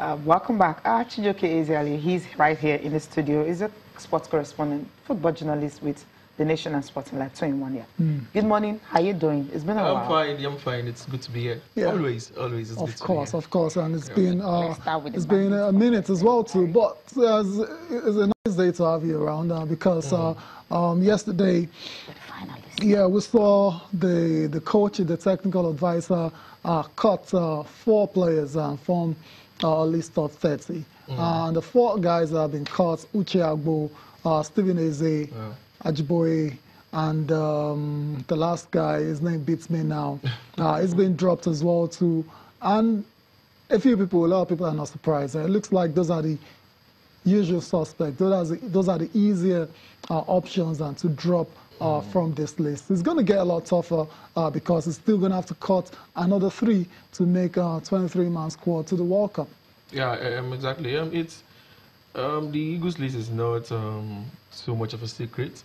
Welcome back. Chijoke Ezeali, he's right here in the studio. He's a sports correspondent, football journalist with The Nation and Sporting Life 2 in 1 year. Good morning. How you doing? It's been a while. I'm fine. It's good to be here. Yeah. Always, it's good to be here. Of course. And it's been a minute as well too. But it's a nice day to have you around because yesterday, we saw the coach, the technical advisor, cut 4 players from a list of 30. And the 4 guys that have been cut: Uche Agbo, Stephen Eze, Ajiboye, and the last guy, his name beats me now. It's been dropped as well too. And a lot of people are not surprised. It looks like those are the usual suspects. Those are the easier options than to drop from this list. It's going to get a lot tougher because it's still going to have to cut another 3 to make a 23-man squad to the World Cup. Yeah, exactly. It's the Eagles list is not so much of a secret.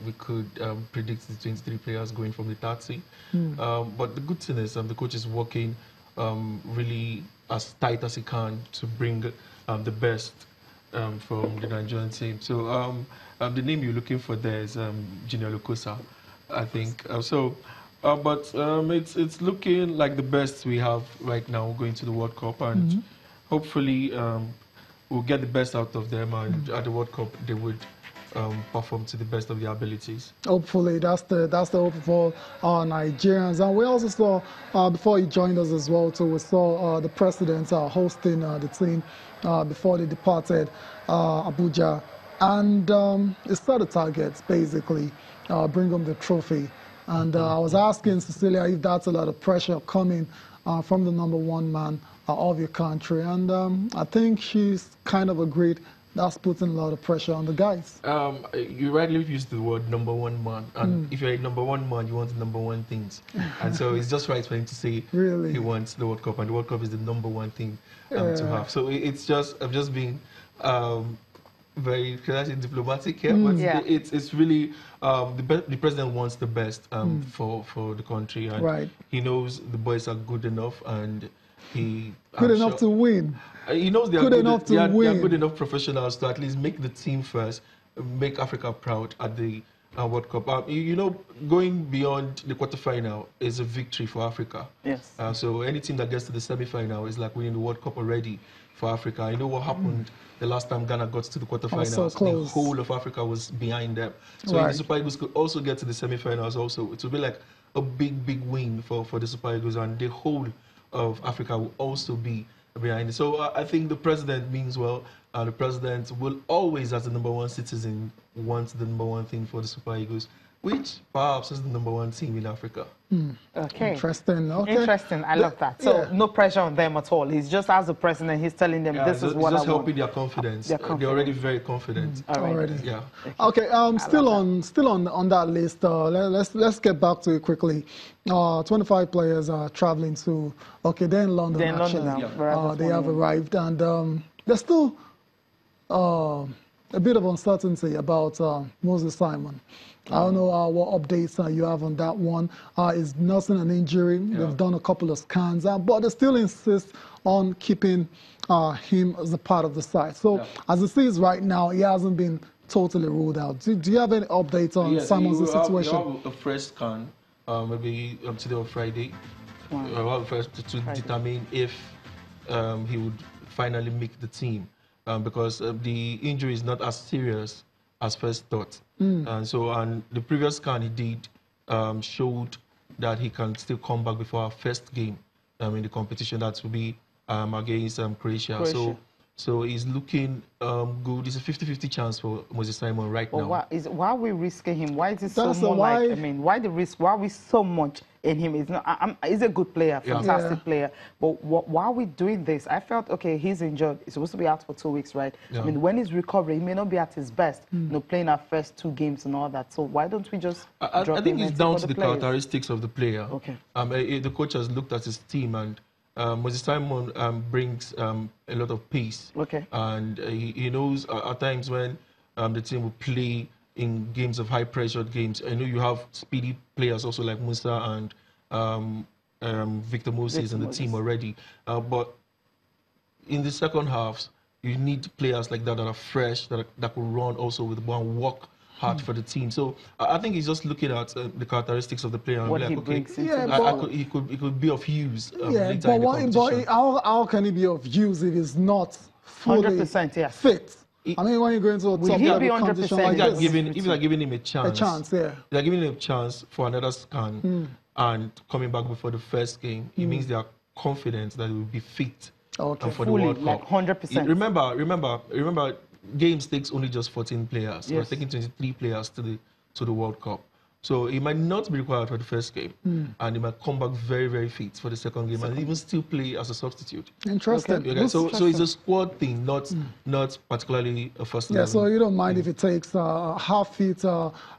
We could predict the 23 players going from the 30. But the good thing is the coach is working really as tight as he can to bring the best from the Nigerian team. So the name you're looking for there is Junior Lukosa, I think. But it's looking like the best we have right now going to the World Cup, and hopefully we'll get the best out of them, and at the World Cup they would perform to the best of their abilities. Hopefully, that's the hope for Nigerians. And we also saw before he joined us as well too, we saw the president hosting the team before they departed Abuja, and it started targets basically, bring home the trophy. And I was asking Cecilia if that's a lot of pressure coming from the #1 man of your country, and I think she's kind of agreed. That's putting a lot of pressure on the guys. You rightly used the word #1 man, and if you're a #1 man, you want the #1 things. And so it's just right for him to say he wants the World Cup, and the World Cup is the #1 thing to have. So I'm just being very, can I say, diplomatic here, but it's really the president wants the best for the country, and he knows the boys are good enough, and good enough to win. He knows they are good enough professionals to at least make the team first, make Africa proud at the World Cup. Going beyond the quarterfinal is a victory for Africa. Yes. So any team that gets to the semi-final is like winning the World Cup already for Africa. I know what happened the last time Ghana got to the quarterfinals. So the whole of Africa was behind them. So if the Super Eagles could also get to the semi-finals also, it would be like a big win for the Super Eagles, and the whole of Africa will also be behind it. So I think the president means well. The president will always, as the #1 citizen, want the #1 thing for the Super Eagles, which perhaps is the #1 team in Africa. Okay. Interesting. Okay. Interesting. I love that. So no pressure on them at all. He's just as the president, he's telling them this is what I want. Just helping their confidence. They're already very confident. Already. Yeah. Okay. Still on that list. Let's get back to it quickly. 25 players are traveling to. Okay, they're in London. They're in London now. They have arrived, and there's still a bit of uncertainty about Moses Simon. I don't know what updates you have on that one. Is nursing an injury. They've done a couple of scans, but they still insist on keeping him as a part of the side. So as it is right now, he hasn't been totally ruled out. Do you have any updates on Simon's situation? You have a fresh scan, maybe today or Friday, to determine if he would finally make the team. Because the injury is not as serious as first thought. And the previous scan he did showed that he can still come back before our first game in the competition. That will be against Croatia. So he's looking good. It's a 50-50 chance for Moses Simon right now. Why are we risking him? Why is it so much? Why the risk? Why are we so much in him? He's a good player, fantastic player. But why are we doing this? I felt, okay, he's injured. He's supposed to be out for 2 weeks, right? When he's recovering, he may not be at his best, playing our first 2 games and all that. So why don't we just drop him? I think it's down to the characteristics of the player. Okay. The coach has looked at his team, and Moses Simon brings a lot of pace. Okay. And he knows at times when the team will play in games of high-pressured games. I know you have speedy players also like Musa and Victor Moses in the team already. But in the second halves, you need players like that are fresh, that could run also with the ball and work hard for the team. So I think he's just looking at the characteristics of the player and what like, he okay, brings into he could be of use later in the but competition. how can he be of use if he's not fully 100%, yes. fit? I mean, when you go into a top level competition like this, if they're giving him a chance, yeah. They're giving him a chance for another scan and coming back before the first game. It means they are confident that he will be fit for the World Cup. Like 100%. Remember, games takes only just 14 players. Yes. We're taking 23 players to the World Cup. So he might not be required for the first game, and he might come back very, very fit for the second game, and even still play as a substitute. Interesting. Okay. So it's a squad thing, not particularly a first level. So you don't mind if it takes half fit,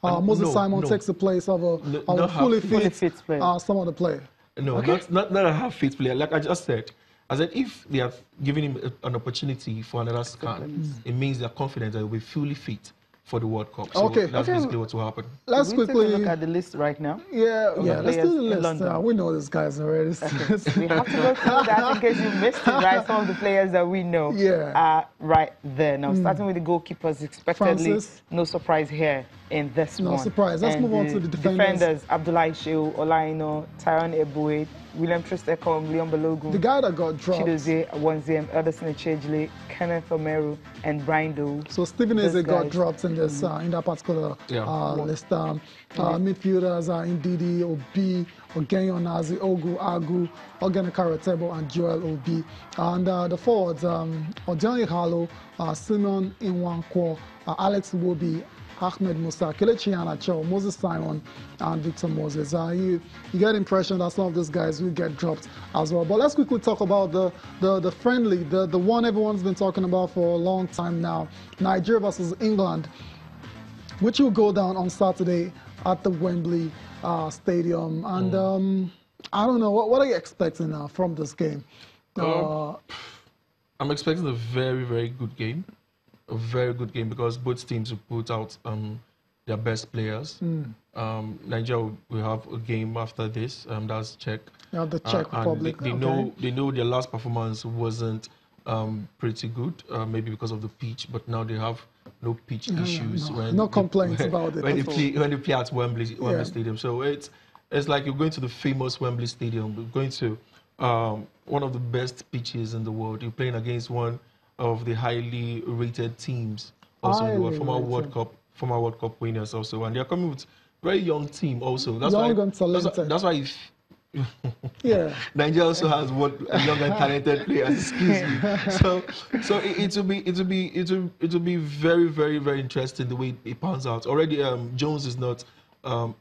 Moses Simon takes the place of a fully fit player. Some other player. No, not a half fit player. Like I just said, if they are giving him an opportunity for another scan, it means they're confident that he'll be fully fit for the World Cup. So that's basically what will happen. Let's quickly look at the list right now. Yeah, let's do the list. We know these guys already. We have to go through that in case you missed it, right? Some of the players that we know are right there. Now, starting with the goalkeepers, expectedly, no surprise here in this one. No surprise. Let's move on to the defenders. Abdullahi Shehu, Olaino, Tyrone Eboué, William Tristekom, Leon Balogun. The guy that got dropped. Chidozie Awanziem, Ederson Echejile, Kenneth Omeru, and Brian Doe. So Stephen Eze got dropped in this in that particular list. Midfielders are Ndidi, Obi, Ogenyo Nazi, Ogu, Agu, Ogene Karatebo, and Joel Obi. And the forwards, Odion Ighalo, Simon Inwankwo, Alex Iwobi, Ahmed Musa, Kelechi Iheanacho, Moses Simon, and Victor Moses. You get the impression that some of these guys will get dropped as well. But let's quickly talk about the friendly, the one everyone's been talking about for a long time now, Nigeria versus England, which will go down on Saturday at the Wembley Stadium. And I don't know, what are you expecting from this game? I'm expecting a very, very good game. A very good game because both teams will put out their best players. Nigeria will have a game after this. That's Czech. Yeah, the Czech Republic. They know their last performance wasn't pretty good, maybe because of the pitch. But now they have no pitch issues. No complaints about it. When they play at Wembley Stadium. So it's like you're going to the famous Wembley Stadium. You're going to one of the best pitches in the world. You're playing against one of the highly rated teams also in the world, former World Cup winners also, and they're coming with very young team also. That's why Nigeria also has young and talented players. Excuse me. So it will be very, very, very interesting the way it pans out. Already, Jones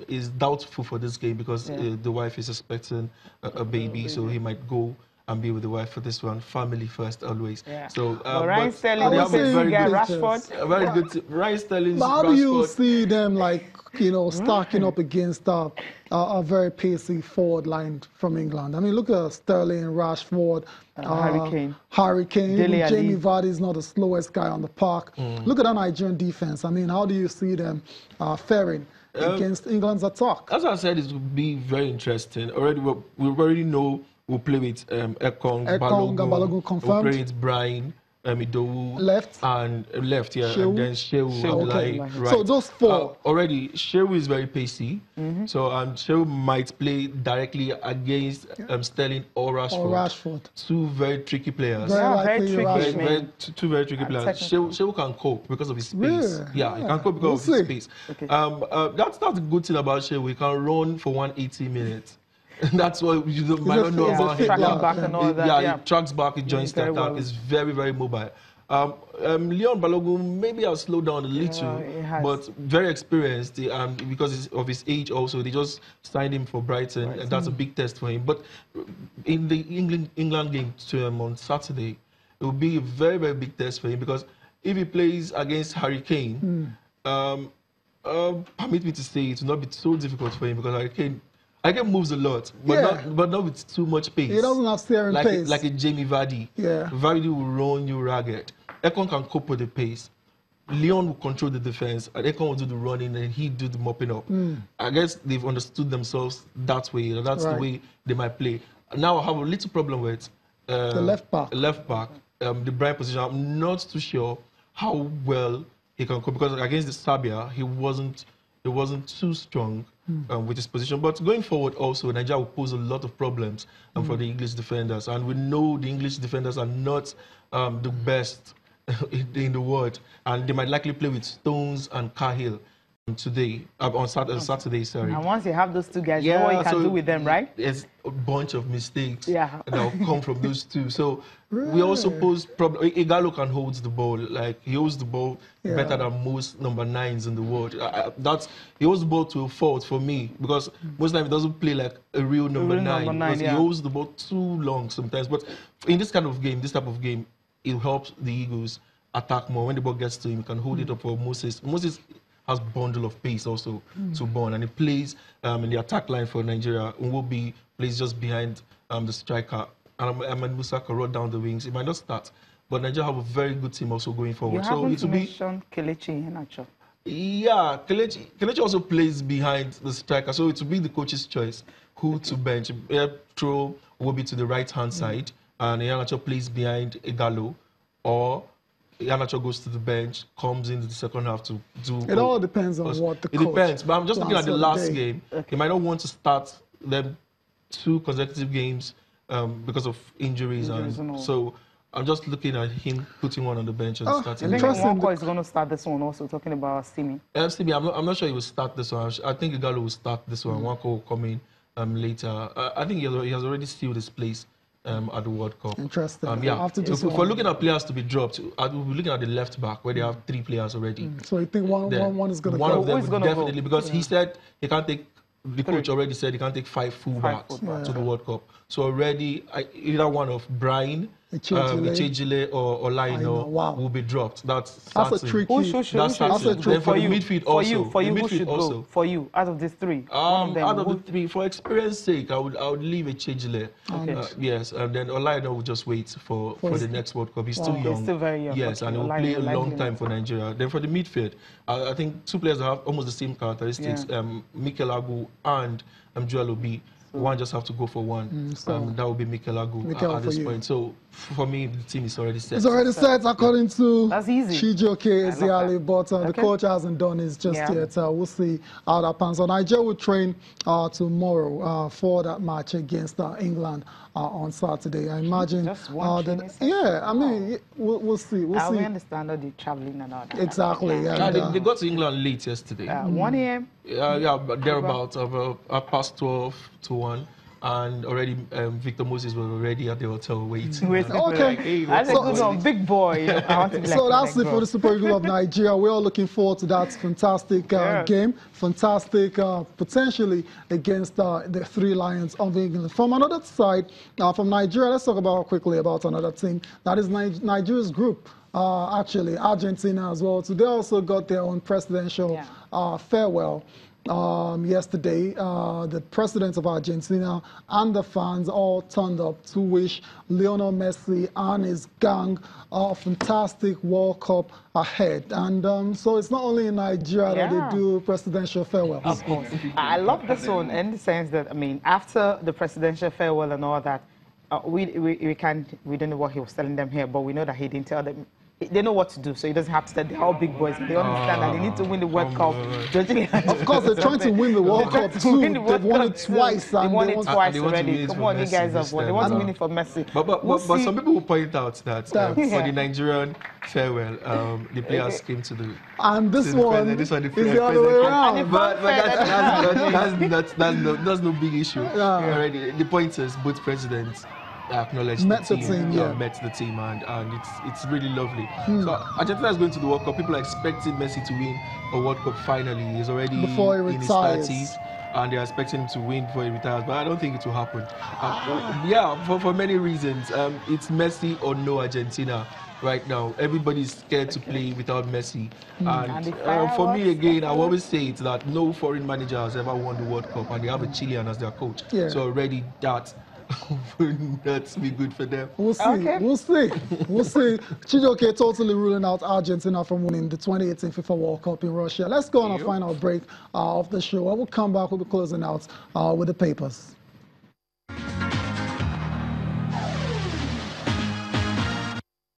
is doubtful for this game because the wife is expecting a baby, so he might go and be with the wife for this one. Family first, always. Yeah. So, Ryan Sterling, Rashford. Very good. Ryan Sterling. How do you see them stacking up against a very pacey forward line from England? I mean, look at Sterling, Rashford, Harry Kane. Jamie Vardy is not the slowest guy on the park. Look at that Nigerian defense. I mean, how do you see them faring against England's attack? As I said, it will be very interesting. We already know. We'll play with Ekong Balogun confirmed. We'll play with Brian Idowu left, and then Shehu. Right. So those four. Already, Shehu is very pacey. So Shehu might play directly against Sterling or Rashford. Two very tricky players. Two very tricky players. Shehu can cope because of his space. Really? Yeah, he can cope because of his space. Okay. That's the good thing about Shehu. He can run for 180 minutes. That's what you might not know about him. Back and all that. He tracks back, he joins the attack. He's very, very mobile. Leon Balogun maybe has slowed down a little, but very experienced. And because of his age also, they just signed him for Brighton, and that's a big test for him. But in the England game on Saturday, it will be a very, very big test for him because if he plays against Harry Kane, permit me to say it will not be so difficult for him because Harry Kane moves a lot, but not with too much pace. He doesn't have steering pace. Like a Jamie Vardy. Yeah. Vardy will run you ragged. Ekong can cope with the pace. Leon will control the defense, and Ekong will do the running, and he do the mopping up. I guess they've understood themselves that way. That's the way they might play. Now I have a little problem with the left back. the Brian position. I'm not too sure how well he can cope, because against the Serbia, he wasn't too strong with his position. But going forward also, Nigeria will pose a lot of problems for the English defenders. And we know the English defenders are not the best in the world. And they might likely play with Stones and Cahill today, on Saturday, sorry. And once you have those two guys, you know what you can do with them, right? There's a bunch of mistakes that will come from those two. So we also pose problem. Igalo can hold the ball. Like, he holds the ball better than most number 9s in the world. He holds the ball to a fault for me, because most of the time he doesn't play like a real number 9. Because he holds the ball too long sometimes. But in this type of game, it helps the Eagles attack more. When the ball gets to him, he can hold it up for Moses. Moses has bundle of pace also to burn, and he plays in the attack line for Nigeria. Nwobi plays just behind the striker, and Ahmed Musa can run down the wings. It might not start, but Nigeria have a very good team also going forward. You haven't mentioned Kelechi Iheanacho. Yeah, Kelechi also plays behind the striker, so it will be the coach's choice who to bench. Throw Nwobi to the right-hand side, and Iheanacho plays behind Igalo, or Iheanacho goes to the bench, comes into the second half to do... It all depends on what the coach... It depends, but I'm just looking at the last game. He might not want to start them 2 consecutive games because of injuries. And so I'm just looking at him putting one on the bench and starting. I think Nwako is going to start this one also, talking about Simi. Simi, I'm not sure he will start this one. I think Igalo will start this one. Nwako will come in later. I think he has already sealed his place at the World Cup. Interesting. If we're looking at players to be dropped, we'll be looking at the left back, where they have 3 players already. So you think one is going to go? One of them will definitely, because he said he can't take... The coach already said he can't take 5 fullbacks to the World Cup. So already, either one of Brian, Echejile or Laino will be dropped. That's a tricky. That's a tricky. For you, midfield for also. you, who should go? For you, out of these 3, out of the 3, for experience sake, I would leave Echejile. Yes, and then Olaino will just wait for the next World Cup. He's still young. He's still very young. Yes, and he will play a long time for Nigeria. Then for the midfield, I think 2 players that have almost the same characteristics. Mikel Agu and Joel Obi. One just have to go for one. That will be Mikel Agu at this point. So for me, the team is already set. It's already set according to Chijioke Ezeali, but the coach hasn't done his just yet. We'll see how that pans out. Nigeria will train tomorrow for that match against England on Saturday. I imagine. Just one I mean, we'll see. We understand all the traveling and all that. Exactly. They got to England late yesterday. 1 a.m. But thereabouts, past 12 to 1. And already Victor Moses was already at the hotel waiting. Okay. That's a good one. Big boy. I want to be like so that's it for the Super Eagles of Nigeria. We're all looking forward to that fantastic game. Fantastic, potentially against the 3 Lions of England. From another side, from Nigeria, let's talk quickly about another team. That is Nigeria's group. Actually, Argentina as well. So they also got their own presidential farewell. Yesterday, the president of Argentina and the fans all turned up to wish Lionel Messi and his gang a fantastic World Cup ahead. And so it's not only in Nigeria that they do presidential farewells. Of course. I love this one in the sense that, I mean, after the presidential farewell and all that, we don't know what he was telling them here, but we know that he didn't tell them. They know what to do, so he doesn't have to tell. They're all big boys. They understand that they need to win the World Cup. Of course, they're trying to win the World Cup too. They've won it twice. They won it twice already. Come on, you guys have won. They want to win it for Messi. But some people will point out that for the Nigerian farewell, the players came to the... And this one is the other way around. But that's no big issue. Already, the point is both presidents acknowledged met the team, and it's really lovely. So Argentina is going to the World Cup. People are expecting Messi to win a World Cup finally. He's already in his 30s, and they're expecting him to win before he retires. But I don't think it will happen. For many reasons. It's Messi or no Argentina right now. Everybody's scared to play without Messi. And for me, again, I always say it that no foreign manager has ever won the World Cup, and they have a Chilean as their coach. So already that would not be good for them. We'll see. We'll see. We'll see. Chijioke totally ruling out Argentina from winning the 2018 FIFA World Cup in Russia. Let's go on a final break of the show. I will come back. We'll be closing out with the papers.